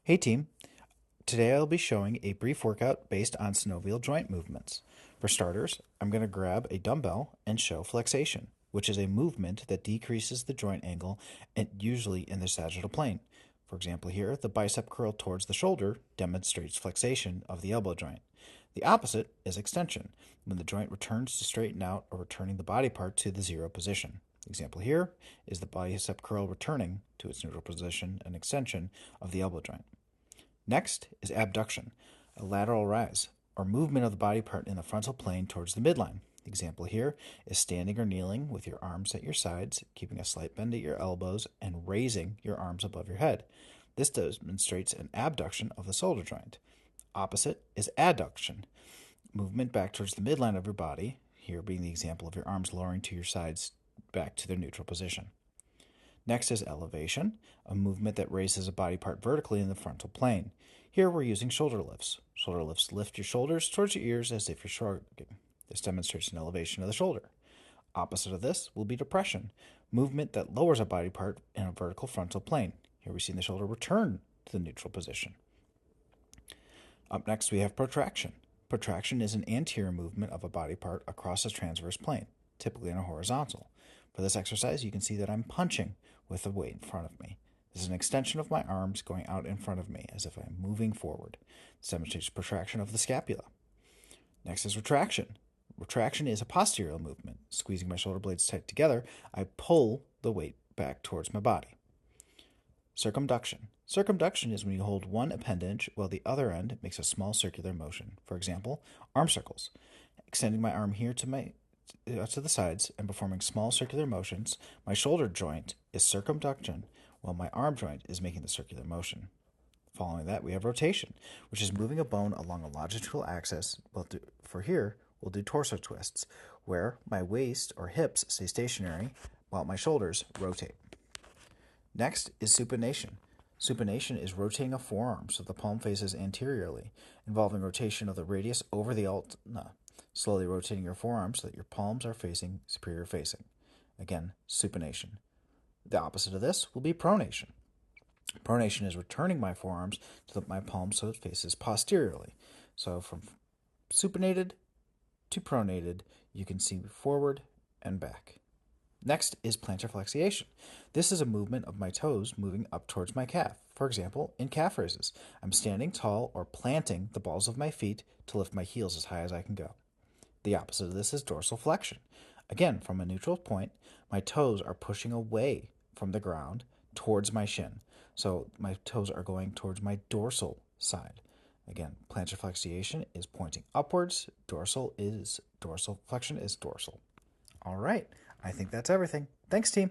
Hey team, today I'll be showing a brief workout based on synovial joint movements. For starters, I'm going to grab a dumbbell and show flexation, which is a movement that decreases the joint angle and usually in the sagittal plane. For example here, the bicep curl towards the shoulder demonstrates flexation of the elbow joint. The opposite is extension, when the joint returns to straighten out or returning the body part to the zero position. The example here is the bicep curl returning to its neutral position, an extension of the elbow joint. Next is abduction, a lateral rise, or movement of the body part in the frontal plane towards the midline. The example here is standing or kneeling with your arms at your sides, keeping a slight bend at your elbows, and raising your arms above your head. This demonstrates an abduction of the shoulder joint. Opposite is adduction, movement back towards the midline of your body, here being the example of your arms lowering to your sides back to their neutral position. Next is elevation, a movement that raises a body part vertically in the frontal plane. Here we're using shoulder lifts. Shoulder lifts lift your shoulders towards your ears as if you're shrugging. This demonstrates an elevation of the shoulder. Opposite of this will be depression, movement that lowers a body part in a vertical frontal plane. Here we see the shoulder return to the neutral position. Up next we have protraction. Protraction is an anterior movement of a body part across a transverse plane, typically in a horizontal. For this exercise, you can see that I'm punching with the weight in front of me. This is an extension of my arms going out in front of me as if I'm moving forward. This demonstrates protraction of the scapula. Next is retraction. Retraction is a posterior movement. Squeezing my shoulder blades tight together, I pull the weight back towards my body. Circumduction. Circumduction is when you hold one appendage while the other end makes a small circular motion. For example, arm circles. Extending my arm here to the sides and performing small circular motions, my shoulder joint is circumduction while my arm joint is making the circular motion. Following that, we have rotation, which is moving a bone along a longitudinal axis. For here, we'll do torso twists, where my waist or hips stay stationary while my shoulders rotate. Next is supination. Supination is rotating a forearm so the palm faces anteriorly, involving rotation of the radius over the ulna, slowly rotating your forearms so that your palms are facing superior facing. Again, supination. The opposite of this will be pronation. Pronation is returning my forearms to my palms so it faces posteriorly. So from supinated to pronated, you can see forward and back. Next is plantar flexion. This is a movement of my toes moving up towards my calf. For example, in calf raises, I'm standing tall or planting the balls of my feet to lift my heels as high as I can go. The opposite of this is dorsal flexion. Again, from a neutral point, my toes are pushing away from the ground towards my shin. So my toes are going towards my dorsal side. Again, plantar flexion is pointing upwards, dorsal flexion is dorsal. All right, I think that's everything. Thanks, team.